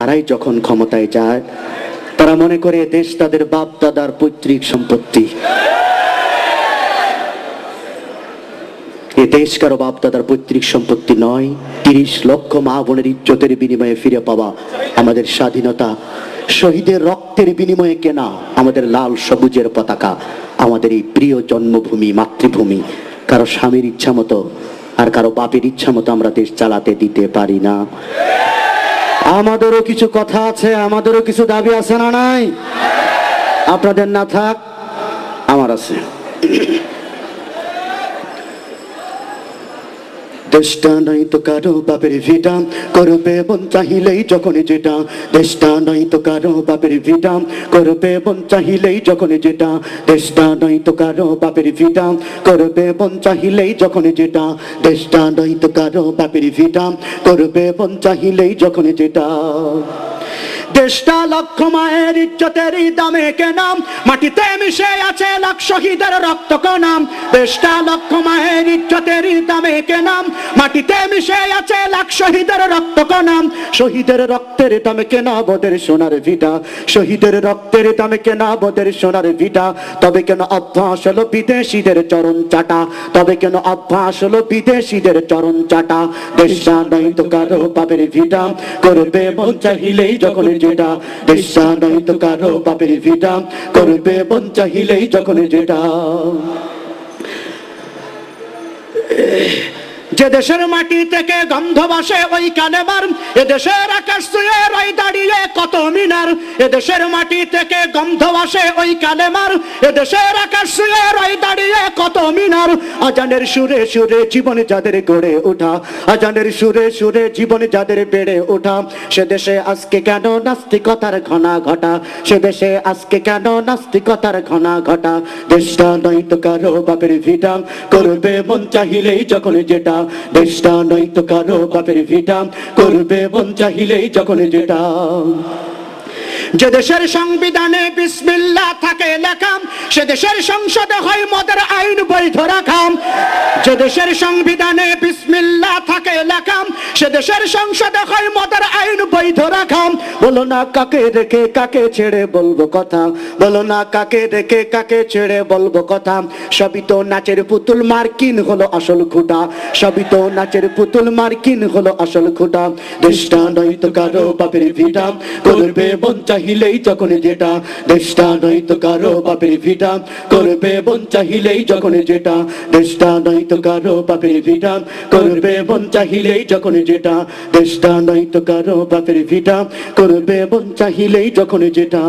তারাই যখন ক্ষমতায় যায় তারা মনে করে দেশ তাদের বাপ দাদার পৈতৃক সম্পত্তি। এ দেশ কারো বাপ দাদার পৈতৃক সম্পত্তি নয়। ৩০ লক্ষ মা বোনের ইজ্জতের বিনিময়ে ফিরে পাওয়া আমাদের স্বাধীনতা, শহীদের রক্তের বিনিময়ে কেনা আমাদের লাল সবুজের পতাকা, আমাদের এই প্রিয় জন্মভূমি মাতৃভূমি কারো স্বামীর ইচ্ছা মতো আর কারো বাপের ইচ্ছা মতো আমরা দেশ চালাতে দিতে পারি না। আমাদেরও কিছু কথা আছে, আমাদেরও কিছু দাবি আছে না নাই? আপনাদের না থাক, আমার আছে। দেশটা নাই তো কারো বাপের ভিটা, করবে মন চাহিলেই যখন যেটা। দেশটা নাই তো কারো বাপের ভিটা, করবে মন চাহিলেই যখন যেটা। দেশটা নাই তো কারো বাপের ভিটা, করবে মন চাহিলেই যখন যেটা। দেশটা নাই তো কারো বাপের ভিটা, করবে মন চাহিলেই যখন যেটা। দেশটা লক্ষ মায়ের ইজ্জতের দামে কেনা, মাটিতে মিশে আছে লাখ শহীদের রক্ত কণা। দেশটা লক্ষ মায়ের ইজ্জতের দামে কেনা, মাটিতে মিশে আছে লাখ শহীদের রক্ত কণা। শহীদের রক্তের দামে কেনা বোদের সোনার ভিটা, শহীদের রক্তের দামে কেনা বোদের সোনার ভিটা। তবে কেন অভ্যাস হলো বিদেশিদের চরণ চাটা, তবে কেন অভ্যাস হলো বিদেশিদের চরণ চাটা। দেশটা নাই তো কারো বাপের ভিটা, করবে মন চাহিলেই যখন যেটা। দেশটা নাই তো কারো বাপের ভিটা, করবে মন চাহিলেই যখন যেটা। যে দেশের মাটি থেকে গন্ধ ভাসে ওই কালেমার, এ দেশের আকাশ ছুঁয়ে রয় দাঁড়িয়ে কত মিনার। এ দেশের মাটি থেকে গন্ধ ভাসে ওই কালেমার, এ দেশের আকাশ ছুঁয়ে রয় দাঁড়িয়ে কত মিনার। আজানের সুরে সুরে জীবন যাদের গড়ে ওঠা, আজানের সুরে সুরে জীবন যাদের বেড়ে ওঠা। সে দেশে আজকে কেন নাস্তিকতার ঘনা ঘটা, সে দেশে আজকে কেন নাস্তিকতার ঘনা ঘটা। দেশটা নাই তো কারো বাপের ভিটা, করবে মন চাহিলেই যখন যেটা। দেশটা নাই তো কারো বাপের ভিটা, করবে মন চাহিলেই যখন যেটা। যে দেশের সংবিধানে বিসমিল্লাহ থাকে লেখা, সে দেশের সংসদে হয় মদের আইন বৈধ রাখা। যে দেশের সংবিধানে বিসমিল্লাহ থাকে লেখা, সে দেশের সংসদে হয় মদের আইন বৈধ রাখা। বলো না কাকে রেখে কাকে ছেড়ে বলবো কথা, বলো না কাকে রেখে কাকে ছেড়ে বলবো কথা। সবই তো নাচের পুতুল, মার্কিন হলো আসল খুঁটা, সবই তো নাচের পুতুল, মার্কিন হলো আসল খুঁটা। দেশটা নাই তো কারো বাপের ভিটা, করবে মন চাহিলেই যখন যেটা। দেশটা নাই তো কারো বাপের ভিটা, করবে মন চাহিলেই যখন যেটা। দেশটা নাই তো কারো বাপের ভিটা, করবে মন চাহিলেই যখন যেটা। দেশটা নাই তো কারো বাপের ভিটা, করবে মন চাহিলেই যখন যেটা।